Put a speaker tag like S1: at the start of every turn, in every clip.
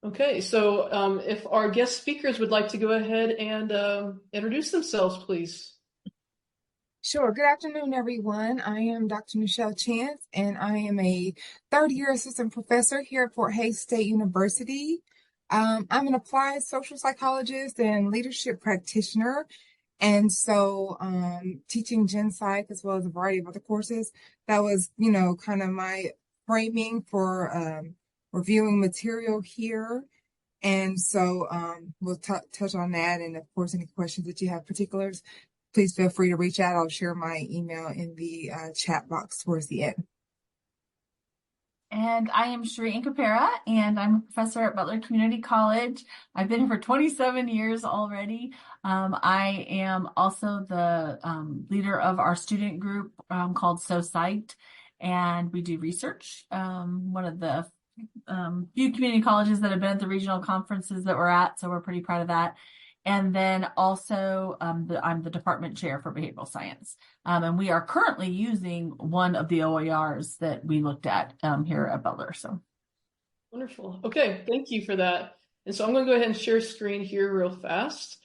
S1: Okay, so if our guest speakers would like to go ahead and introduce themselves, please.
S2: Sure. Good afternoon, everyone. I am Dr. Nucelle Chance, and I am a third-year assistant professor here at Fort Hays State University. I'm an applied social psychologist and leadership practitioner, and so teaching Gen Psych as well as a variety of other courses. That was, kind of my framing for reviewing material here. And so we'll touch on that, and of course, any questions that you have particulars, please feel free to reach out. I'll share my email in the chat box towards the end.
S3: And I am Cheree-Encapera, and I'm a professor at Butler Community College. I've been here for 27 years already. I am also the leader of our student group called So Psyched, and we do research. One of the few community colleges that have been at the regional conferences that we're at, so we're pretty proud of that. And then also I'm the department chair for behavioral science. And we are currently using one of the OERs that we looked at here at Butler. So
S1: Wonderful. Okay, thank you for that. And so I'm going to go ahead and share screen here real fast.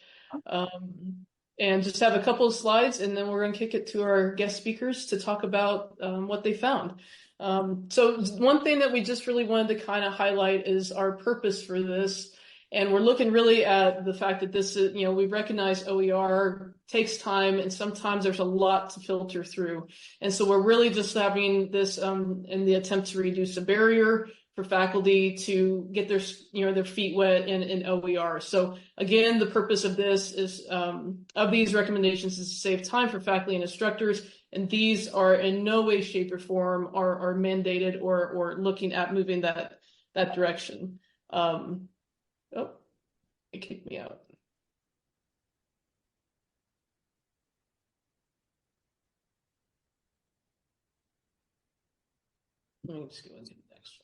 S1: And just have a couple of slides, and then we're going to kick it to our guest speakers to talk about what they found. So one thing that we just really wanted to kind of highlight is our purpose for this. And we're looking really at the fact that this is, we recognize OER takes time, and sometimes there's a lot to filter through. And so we're really just having this in the attempt to reduce a barrier for faculty to get their feet wet in OER. So again, the purpose of this is of these recommendations is to save time for faculty and instructors. And these are in no way, shape, or form are mandated or looking at moving that direction. Oh, it kicked me out. Let me just go into the next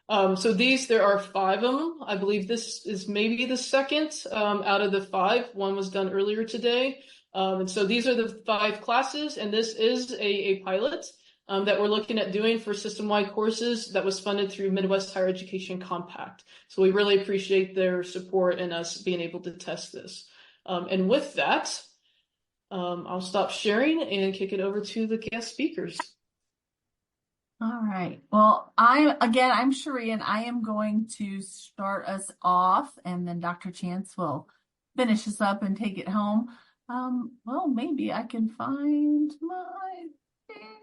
S1: one. So there are 5 of them. I believe this is maybe the second out of the 5. One was done earlier today. And so these are the 5 classes, and this is a pilot that we're looking at doing for system-wide courses that was funded through Midwest Higher Education Compact. So we really appreciate their support and us being able to test this. And with that, I'll stop sharing and kick it over to the guest speakers.
S3: all right. Well, I'm Cheree, and I am going to start us off, and then Dr. Chance will finish us up and take it home. Well, maybe I can find my thing.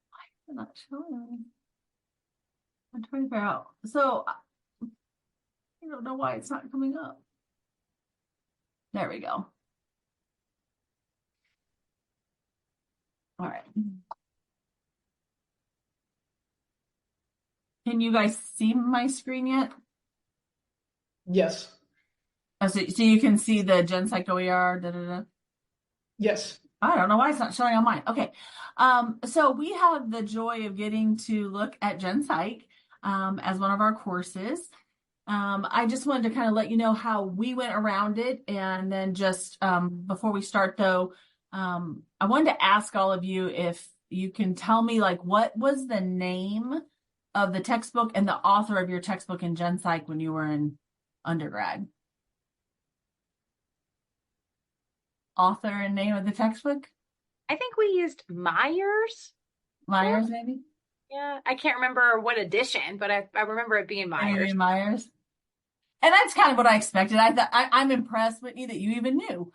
S3: Why is it not showing? I'm trying to figure out. So I don't know why it's not coming up. There we go. All right. Can you guys see my screen yet?
S1: Yes.
S3: Oh, so you can see the Gen Psych OER,
S1: Yes.
S3: I don't know why it's not showing on mine. Okay. So we have the joy of getting to look at Gen Psych as one of our courses. I just wanted to kind of let you know how we went around it. And then just before we start, though, I wanted to ask all of you if you can tell me, what was the name of the textbook and the author of your textbook in Gen Psych when you were in undergrad? Author and name of the textbook?
S4: I think we used Myers.
S3: Myers, maybe?
S4: Yeah, I can't remember what edition, but I remember it being Myers.
S3: Myers. And that's kind of what I expected. I'm impressed, Whitney, that you even knew,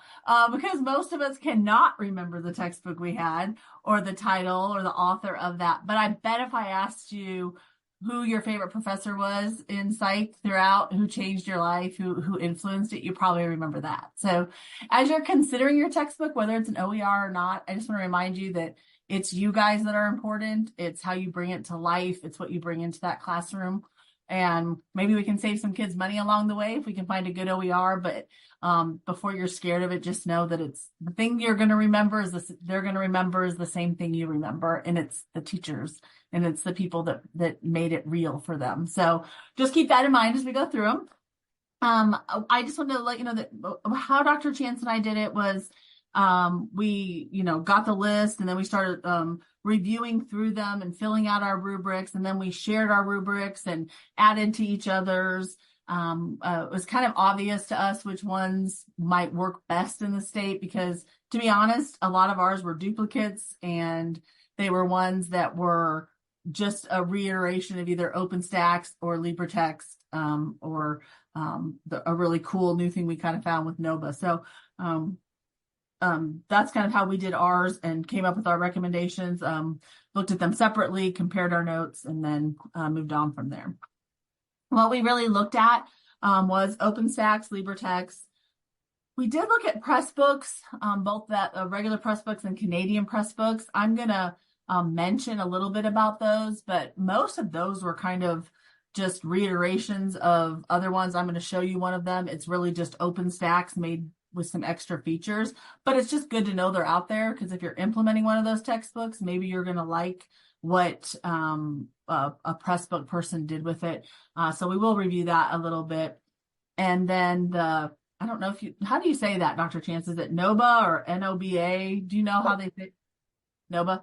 S3: because most of us cannot remember the textbook we had or the title or the author of that. But I bet if I asked you who your favorite professor was in psych throughout, who changed your life, who influenced it, you probably remember that. So as you're considering your textbook, whether it's an OER or not, I just want to remind you that it's you guys that are important. It's how you bring it to life. It's what you bring into that classroom. And maybe we can save some kids money along the way if we can find a good OER. But before you're scared of it, just know that it's the thing you're going to remember they're going to remember is the same thing you remember. And it's the teachers and it's the people that made it real for them. So just keep that in mind as we go through them. I just wanted to let you know that how Dr. Chance and I did it was we got the list, and then we started reviewing through them and filling out our rubrics, and then we shared our rubrics and added to each other's. It was kind of obvious to us which ones might work best in the state because, to be honest, a lot of ours were duplicates, and they were ones that were just a reiteration of either OpenStax or LibreText, or a really cool new thing we kind of found with NOVA. So that's kind of how we did ours and came up with our recommendations, looked at them separately, compared our notes, and then moved on from there. What we really looked at was OpenStax, LibreText. We did look at Pressbooks, both that regular Pressbooks and Canadian Pressbooks. I'm going to mention a little bit about those, but most of those were kind of just reiterations of other ones. I'm going to show you one of them. It's really just OpenStax made with some extra features, but it's just good to know they're out there, because if you're implementing one of those textbooks, maybe you're going to like what a Pressbook person did with it. So we will review that a little bit. And then I don't know how do you say that, Dr. Chance? Is it NOBA or NOBA? Do you know how they say NOBA?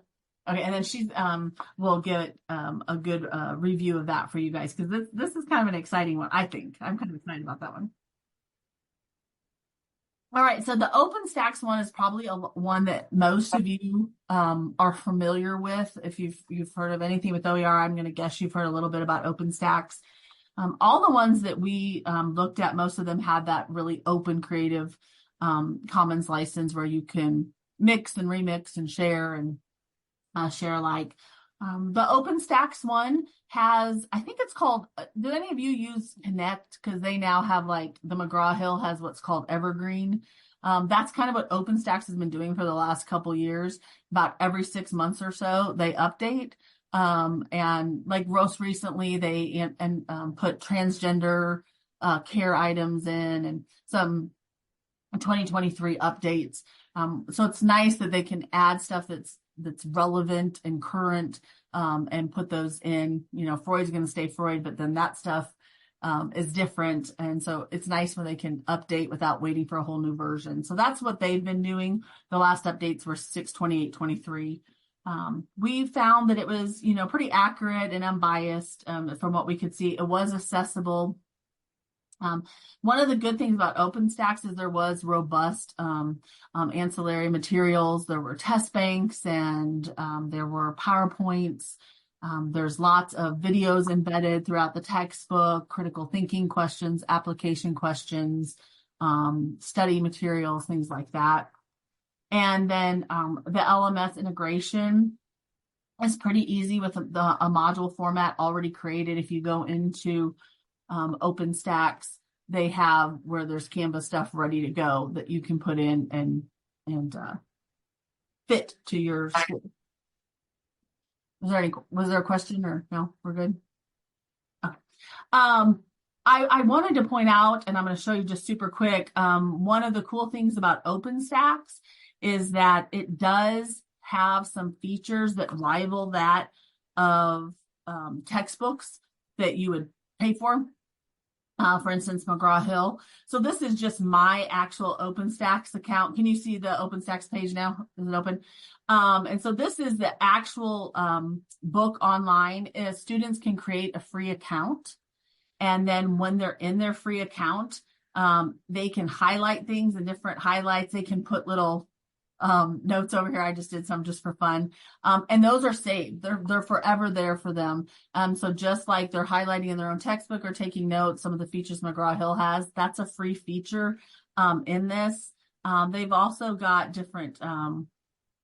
S3: Okay, and then we'll get a good review of that for you guys, because this is kind of an exciting one, I think. I'm kind of excited about that one. All right, so the OpenStax one is probably one that most of you are familiar with. If you've heard of anything with OER, I'm going to guess you've heard a little bit about OpenStax. All the ones that we looked at, most of them had that really open Creative Commons license where you can mix and remix and share and share alike. The OpenStax one has, I think it's called, do any of you use Connect? Because they now have, like, the McGraw-Hill has what's called Evergreen. That's kind of what OpenStax has been doing for the last couple years. About every 6 months or so, they update. And like most recently, they put transgender care items in, and some 2023 updates. So it's nice that they can add stuff that's relevant and current, and put those in. Freud's going to stay Freud, but then that stuff is different. And so it's nice when they can update without waiting for a whole new version. So that's what they've been doing. The last updates were 6/28/23. We found that it was, pretty accurate and unbiased from what we could see. It was accessible. One of the good things about OpenStax is there was robust ancillary materials. There were test banks, and there were PowerPoints. There's lots of videos embedded throughout the textbook, critical thinking questions, application questions, study materials, things like that. And then the LMS integration is pretty easy with a module format already created. If you go into OpenStax, they have where there's Canvas stuff ready to go that you can put in and fit to your school. Was there a question, or no? We're good. Okay. I wanted to point out, and I'm going to show you just super quick. One of the cool things about OpenStax is that it does have some features that rival that of textbooks that you would pay for. For instance, McGraw-Hill. So this is just my actual OpenStax account. Can you see the OpenStax page now? Is it open? And so this is the actual book online. Students can create a free account. And then when they're in their free account, they can highlight things in different highlights. They can put little notes over here. I just did some just for fun. And those are saved. They're forever there for them. So just like they're highlighting in their own textbook or taking notes, some of the features McGraw-Hill has, that's a free feature in this. They've also got different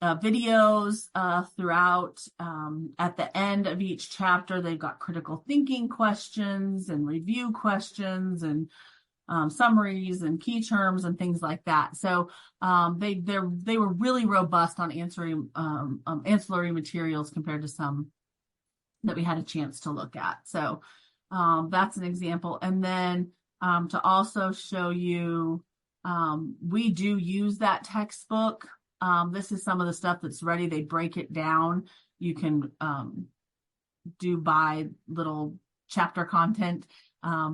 S3: videos throughout. At the end of each chapter, they've got critical thinking questions and review questions and summaries and key terms and things like that. So they were really robust on answering ancillary materials compared to some that we had a chance to look at. So that's an example. And then to also show you, we do use that textbook. This is some of the stuff that's ready. They break it down. You can do by little chapter content.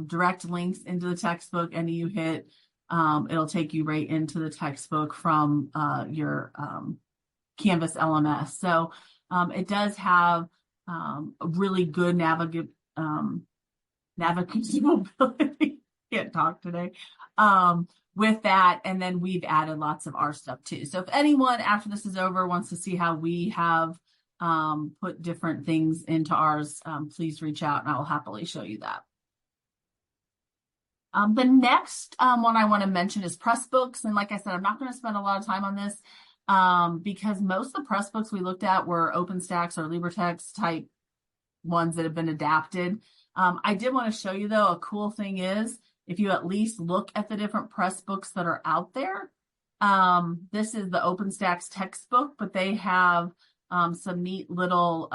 S3: Direct links into the textbook, and you hit, it'll take you right into the textbook from your Canvas LMS. So It does have a really good navigable ability. Can't talk today. With that, and then we've added lots of our stuff too. So if anyone after this is over wants to see how we have put different things into ours, please reach out and I will happily show you that. The next one I want to mention is Pressbooks. And like I said, I'm not going to spend a lot of time on this because most of the Pressbooks we looked at were OpenStax or LibreText type ones that have been adapted. I did want to show you, though, a cool thing is if you at least look at the different Pressbooks that are out there. This is the OpenStax textbook, but they have some neat little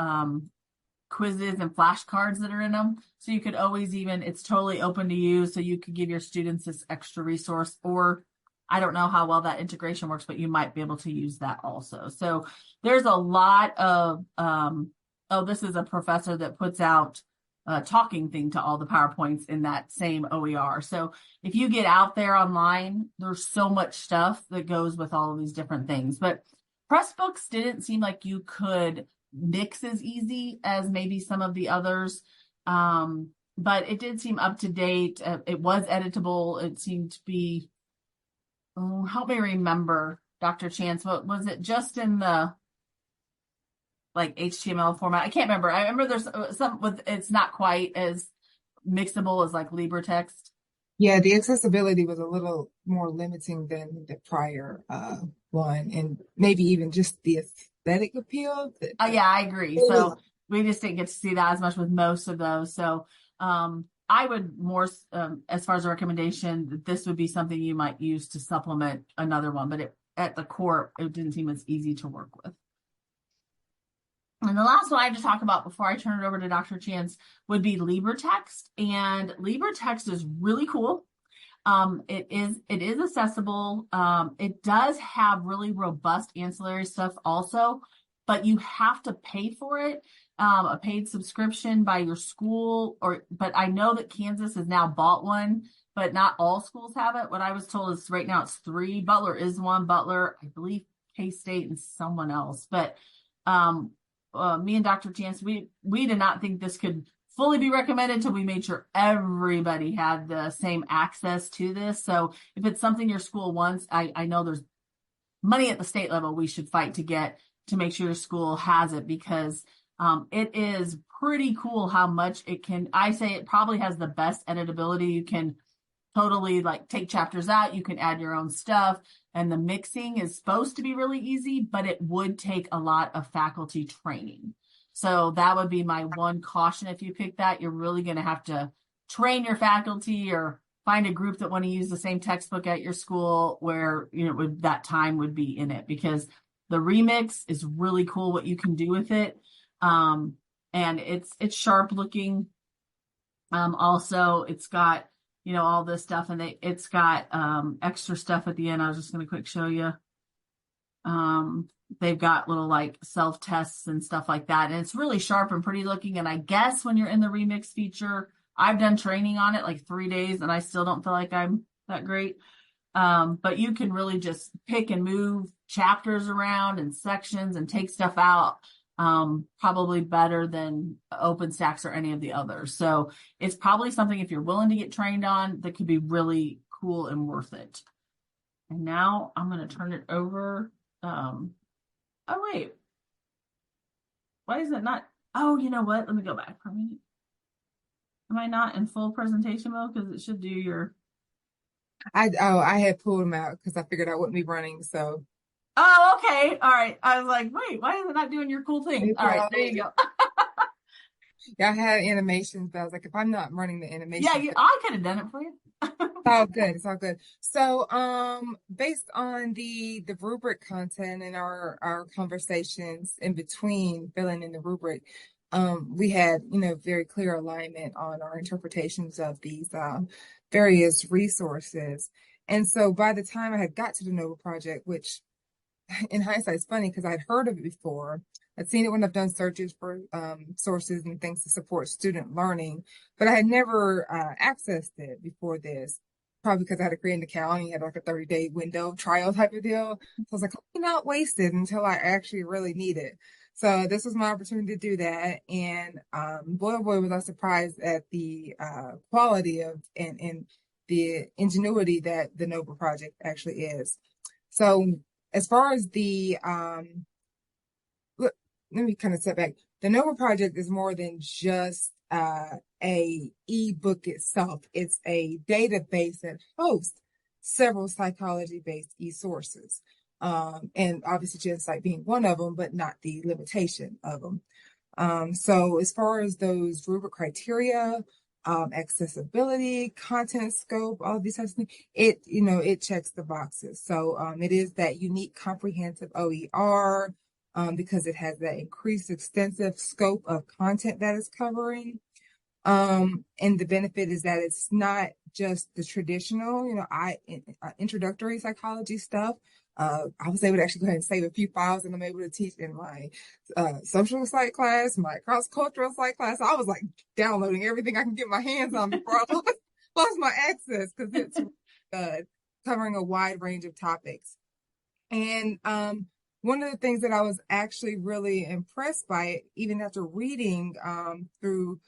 S3: quizzes and flashcards that are in them. So you could always it's totally open to you. So you could give your students this extra resource, or I don't know how well that integration works, but you might be able to use that also. So there's a lot of, this is a professor that puts out a talking thing to all the PowerPoints in that same OER. So if you get out there online, there's so much stuff that goes with all of these different things. But Pressbooks didn't seem like you could mix as easy as maybe some of the others. But it did seem up to date. It was editable. It seemed to be, help me remember, Dr. Chance, what was it, just in the like HTML format? I can't remember. I remember there's some with, it's not quite as mixable as like LibreText.
S2: Yeah, the accessibility was a little more limiting than the prior one, and maybe even just the aesthetic appeal.
S3: Yeah, I agree. So we just didn't get to see that as much with most of those. So I would more, as far as a recommendation, this would be something you might use to supplement another one, but at the core, it didn't seem as easy to work with. And the last one I have to talk about before I turn it over to Dr. Chance would be LibreText. And LibreText is really cool. It is accessible. It does have really robust ancillary stuff also, but you have to pay for it. A paid subscription by your school, but I know that Kansas has now bought one, but not all schools have it. What I was told is right now it's 3. Butler is one. Butler, I believe K-State and someone else. But me and Dr. Chance, we did not think this could fully be recommended until we made sure everybody had the same access to this. So if it's something your school wants, I know there's money at the state level we should fight to get to make sure your school has it, because it is pretty cool how much it can. I say it probably has the best editability. You can totally like take chapters out. You can add your own stuff. And the mixing is supposed to be really easy, but it would take a lot of faculty training. So that would be my one caution. If you pick that, you're really going to have to train your faculty or find a group that want to use the same textbook at your school where, that time would be in it, because the remix is really cool what you can do with it. And it's sharp looking. Also, it's got, all this stuff, and it's got extra stuff at the end. I was just going to quick show you. They've got little like self-tests and stuff like that. And it's really sharp and pretty looking. And I guess when you're in the remix feature, I've done training on it like 3 days and I still don't feel like I'm that great. But you can really just pick and move chapters around and sections and take stuff out. Probably better than OpenStax or any of the others. So it's probably something, if you're willing to get trained on, that could be really cool and worth it. And now I'm going to turn it over. Oh, wait. Why is it not? Oh, you know what? Let me go back for a minute. Am I not in full presentation mode? Because it should do your.
S2: I had pulled them out because I figured I wouldn't be running. So.
S3: Oh, okay. All right. I was like, wait, why is it not doing your cool thing? All right, there you go.
S2: Yeah, I had animations, but I was like, if I'm not running the animation.
S3: Yeah, I could have done it for you.
S2: It's all good. It's all good. So, based on the rubric content and our conversations in between filling in the rubric, we had, very clear alignment on our interpretations of these various resources. And so by the time I had got to the NOVA project, which in hindsight is funny because I'd heard of it before. I'd seen it when I've done searches for sources and things to support student learning, but I had never accessed it before this, probably because I had to create an account and had like a 30-day window trial type of deal. So I was like, let me not waste it until I actually really need it. So this was my opportunity to do that. And boy, oh boy, was I surprised at the quality of and the ingenuity that the NOVA project actually is. So as far as the let me kind of step back. The NOVA project is more than just a ebook itself. It's a database that hosts several psychology-based e-sources. And obviously GenSight being one of them, but not the limitation of them. So as far as those rubric criteria, accessibility, content scope, all of these types of things, it checks the boxes. So it is that unique comprehensive OER, because it has that increased extensive scope of content that it's covering. And the benefit is that it's not just the traditional, introductory psychology stuff. I was able to actually go ahead and save a few files, and I'm able to teach in my social psych class, my cross-cultural psych class. I was like downloading everything I can get my hands on before I lost my access, because it's covering a wide range of topics. And one of the things that I was actually really impressed by, even after reading through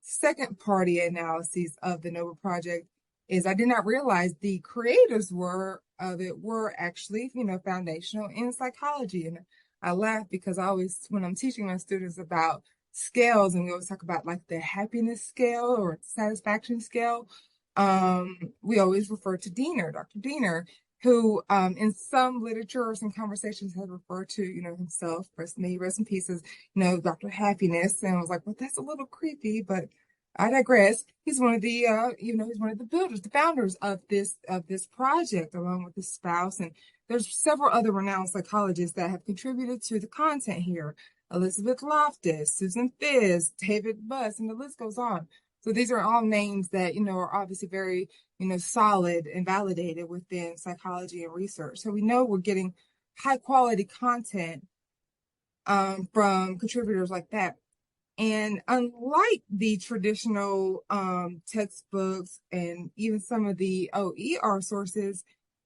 S2: second party analyses of the NOVA project, is I did not realize the creators were actually, foundational in psychology. And I laugh because I always, when I'm teaching my students about scales, and we always talk about like the happiness scale or satisfaction scale, we always refer to Dr. Diener, who in some literature or some conversations has referred to, himself, may he rest in pieces, Dr. Happiness. And I was like, well, that's a little creepy, but I digress. He's one of the, he's one of the builders, the founders of this project, along with his spouse. And there's several other renowned psychologists that have contributed to the content here. Elizabeth Loftus, Susan Fizz, David Buss, and the list goes on. So these are all names that, are obviously very, solid and validated within psychology and research. So we know we're getting high quality content from contributors like that. And unlike the traditional textbooks and even some of the OER sources,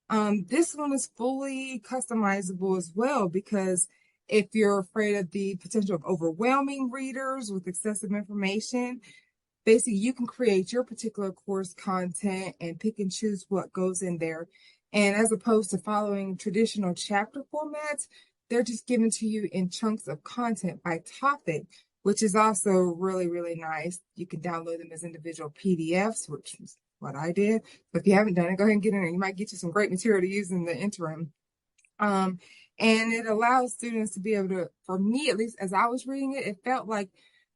S2: this one is fully customizable as well, because if you're afraid of the potential of overwhelming readers with excessive information, basically you can create your particular course content and pick and choose what goes in there. And as opposed to following traditional chapter formats, they're just given to you in chunks of content by topic, which is also really, really nice. You can download them as individual PDFs, which is what I did. But if you haven't done it, go ahead and get in there. You might get you some great material to use in the interim. And it allows students to be able to, for me, at least as I was reading it, it felt like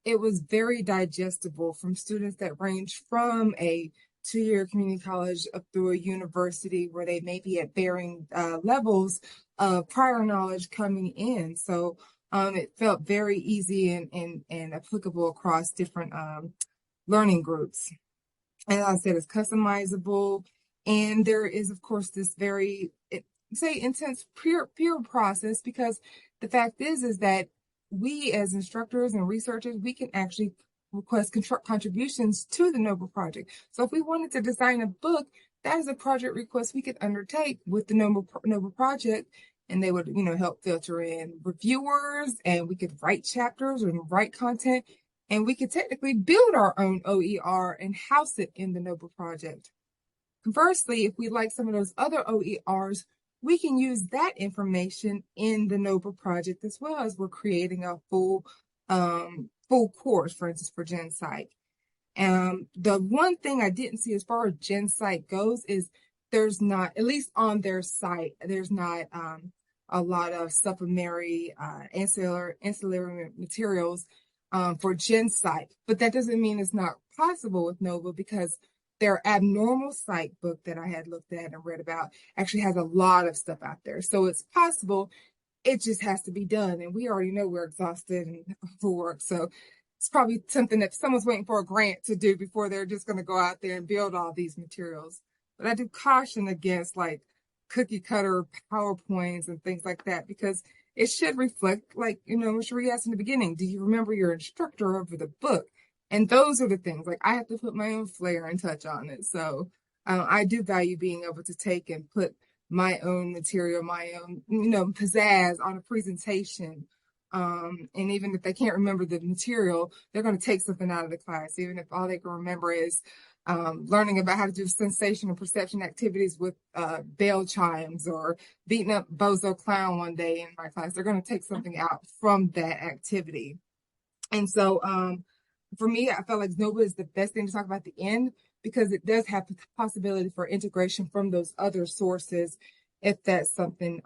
S2: it was very digestible from students that range from a 2-year community college up through a university where they may be at varying levels of prior knowledge coming in. So it felt very easy and applicable across different learning groups. And as I said, it's customizable. And there is, of course, this very, intense peer process, because the fact is that we as instructors and researchers, we can actually request contributions to the NOVA project. So if we wanted to design a book, that is a project request we could undertake with the NOVA project. And they would, help filter in reviewers, and we could write chapters and write content, and we could technically build our own OER and house it in the NOVA project. Conversely, if we like some of those other OERs, we can use that information in the NOVA project as well, as we're creating a full course, for instance, for GenSight. The one thing I didn't see as far as GenSight goes is there's not, at least on their site, there's not a lot of supplementary ancillary materials for GenSight. But that doesn't mean it's not possible with NOVA, because their abnormal psych book that I had looked at and read about actually has a lot of stuff out there. So it's possible. It just has to be done. And we already know we're exhausted and overworked. So it's probably something that someone's waiting for a grant to do before they're just going to go out there and build all these materials. But I do caution against like cookie cutter PowerPoints and things like that, because it should reflect, like, Cheree asked in the beginning, do you remember your instructor over the book? And those are the things, like, I have to put my own flair and touch on it. So I do value being able to take and put my own material, my own, pizzazz on a presentation And even if they can't remember the material, they're going to take something out of the class, even if all they can remember is learning about how to do sensation and perception activities with bell chimes or beating up Bozo Clown one day in my class. They're going to take something out from that activity. And so for me, I felt like NOVA is the best thing to talk about at the end because it does have the possibility for integration from those other sources if that's something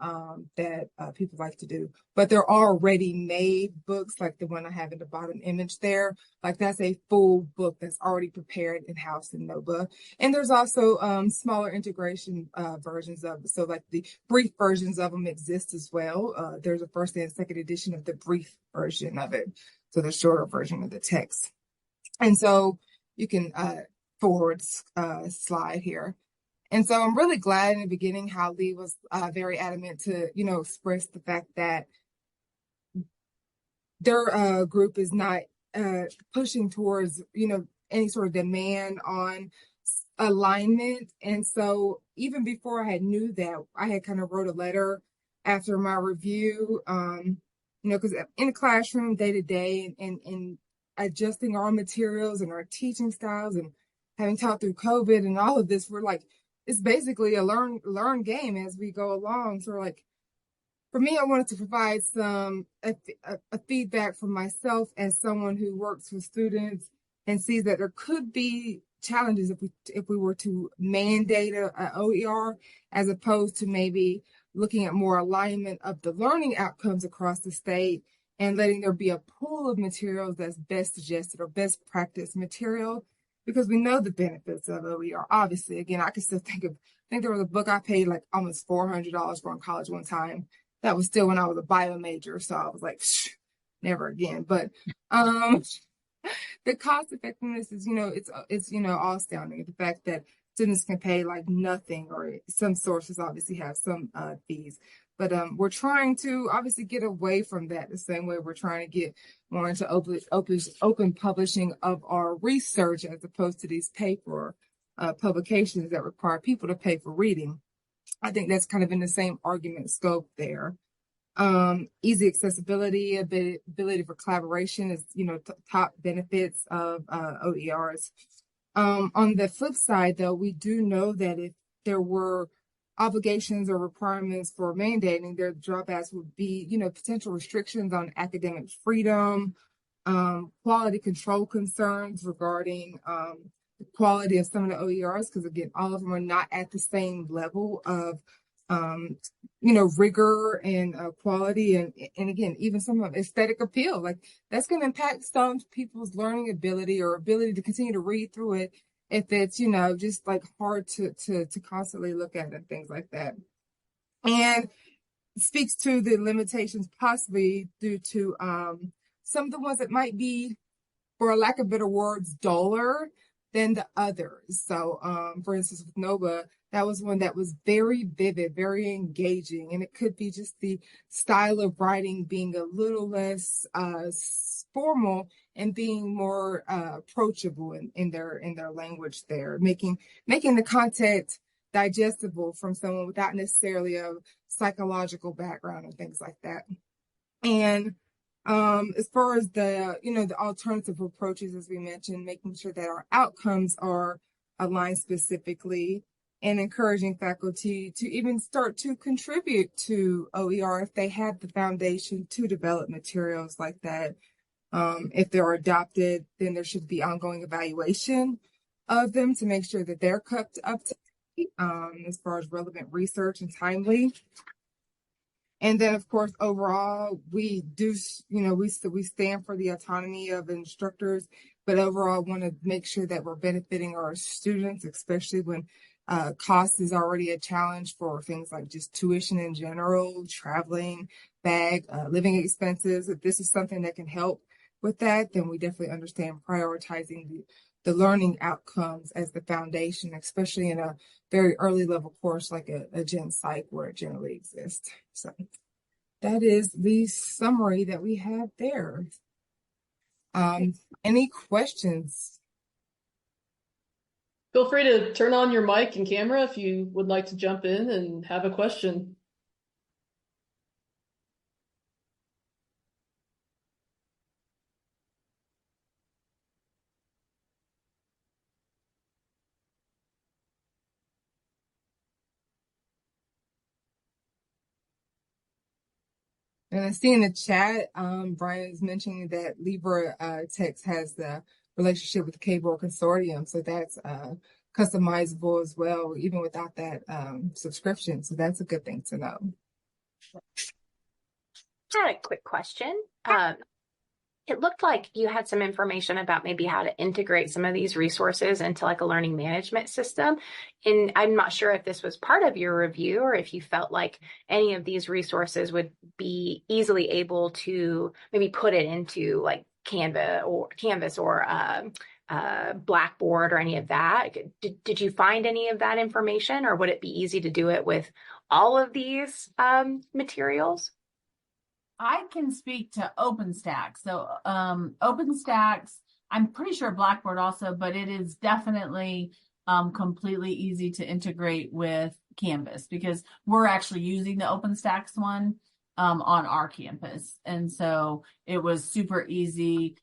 S2: that people like to do. But there are ready-made books like the one I have in the bottom image there. Like that's a full book that's already prepared in-house in NOVA. And there's also smaller integration versions of it. So like the brief versions of them exist as well. There's a first and second edition of the brief version of it. So the shorter version of the text. And so you can forward slide here. And so I'm really glad in the beginning how Lee was very adamant to, express the fact that their group is not pushing towards, any sort of demand on alignment. And so even before I knew that, I had kind of wrote a letter after my review, because in the classroom day to day and adjusting our materials and our teaching styles and having taught through COVID and all of this, we're like, it's basically a learn game as we go along. So like, for me, I wanted to provide some a feedback from myself as someone who works with students and sees that there could be challenges if we were to mandate a OER as opposed to maybe looking at more alignment of the learning outcomes across the state and letting there be a pool of materials that's best suggested or best practice material. Because we know the benefits of OER. Obviously, again, I can still think there was a book I paid like almost $400 for in college one time. That was still when I was a bio major. So I was like, never again. But the cost effectiveness is, it's all astounding. The fact that students can pay like nothing, or some sources obviously have some fees. But we're trying to obviously get away from that the same way we're trying to get more into open publishing of our research as opposed to these paper publications that require people to pay for reading. I think that's kind of in the same argument scope there. Easy accessibility, ability for collaboration is, top benefits of OERs. On the flip side, though, we do know that if there were obligations or requirements for mandating, their drawbacks would be, potential restrictions on academic freedom, quality control concerns regarding the quality of some of the OERs, because again, all of them are not at the same level of, rigor and quality, and again, even some of aesthetic appeal. Like that's going to impact some people's learning ability or ability to continue to read through it if it's, just like hard to constantly look at and things like that. And it speaks to the limitations possibly due to some of the ones that might be, for a lack of better words, duller than the others. So, for instance, with NOVA, that was one that was very vivid, very engaging, and it could be just the style of writing being a little less formal and being more approachable in their language there, making the content digestible from someone without necessarily a psychological background and things like that. And as far as the alternative approaches, as we mentioned, making sure that our outcomes are aligned specifically and encouraging faculty to even start to contribute to OER if they have the foundation to develop materials like that. If they're adopted, then there should be ongoing evaluation of them to make sure that they're kept up to date as far as relevant research and timely. And then, of course, overall, we do, we stand for the autonomy of instructors, but overall want to make sure that we're benefiting our students, especially when cost is already a challenge for things like just tuition in general, traveling, bag, living expenses. If this is something that can help with that, then we definitely understand prioritizing the learning outcomes as the foundation, especially in a very early level course like a Gen Psych where it generally exists. So that is the summary that we have there. Any questions?
S1: Feel free to turn on your mic and camera if you would like to jump in and have a question.
S2: And I see in the chat, Brian is mentioning that Libra Text has the relationship with the KBOR Consortium, so that's customizable as well, even without that subscription. So that's a good thing to know.
S4: I had a quick question. It looked like you had some information about maybe how to integrate some of these resources into like a learning management system. And I'm not sure if this was part of your review or if you felt like any of these resources would be easily able to maybe put it into like Canvas or Blackboard or any of that. Did you find any of that information, or would it be easy to do it with all of these materials?
S3: I can speak to OpenStax. So OpenStax, I'm pretty sure Blackboard also, but it is definitely completely easy to integrate with Canvas because we're actually using the OpenStax one on our campus. And so it was super easy.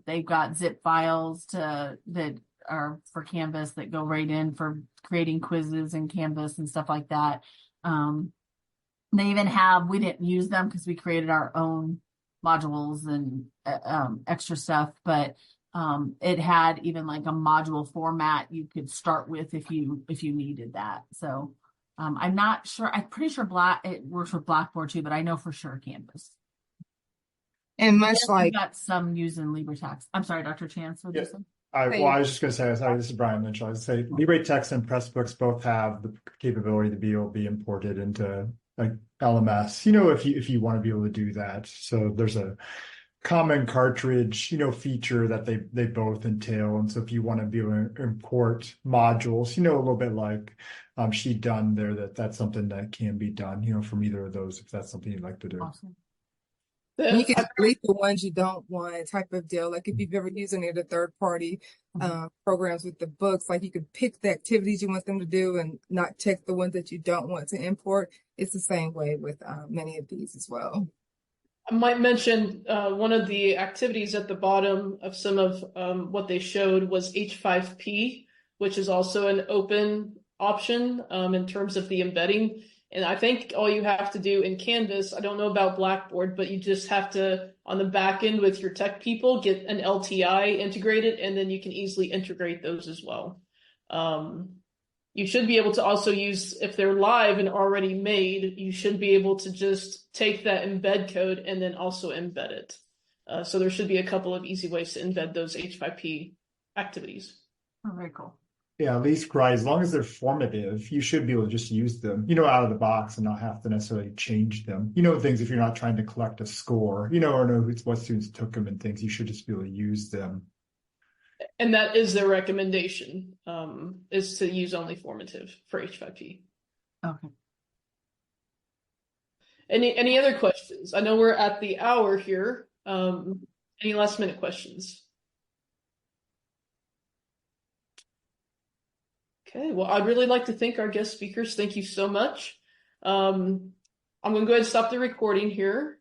S3: They've got zip files that are for Canvas that go right in for creating quizzes in Canvas and stuff like that. They even we didn't use them because we created our own modules and extra stuff, but it had even like a module format you could start with if you needed that. So I'm not sure. I'm pretty sure it works with Blackboard too, but I know for sure Canvas.
S2: And much
S3: we got some using LibreText. I'm sorry, Dr. Chance.
S5: Yeah. I was just going to say, sorry, this is Brian Mitchell. I would say LibreText and Pressbooks both have the capability to be able to be imported into like LMS, if you want to be able to do that. So there's a common cartridge, feature that they both entail. And so if you want to be able to import modules, a little bit like she done there, that's something that can be done, from either of those, if that's something you'd like to do.
S3: Awesome.
S2: You can delete the ones you don't want, type of deal. Like if you've ever used any of the third-party programs with the books, like you could pick the activities you want them to do and not check the ones that you don't want to import. It's the same way with many of these as well.
S1: I might mention one of the activities at the bottom of some of what they showed was H5P, which is also an open option in terms of the embedding. And I think all you have to do in Canvas, I don't know about Blackboard, but you just have to, on the back end with your tech people, get an LTI integrated, and then you can easily integrate those as well. You should be able to also use, if they're live and already made, you should be able to just take that embed code and then also embed it. So there should be a couple of easy ways to embed those H5P activities.
S3: Oh, very cool.
S5: Yeah, at least as long as they're formative, you should be able to just use them, out of the box and not have to necessarily change them. Things if you're not trying to collect a score, or know what students took them and things, you should just be able to use them.
S1: And that is their recommendation, is to use only formative for H5P.
S3: Okay.
S1: Any other questions? I know we're at the hour here. Any last minute questions? Okay, well, I'd really like to thank our guest speakers. Thank you so much. I'm going to go ahead and stop the recording here.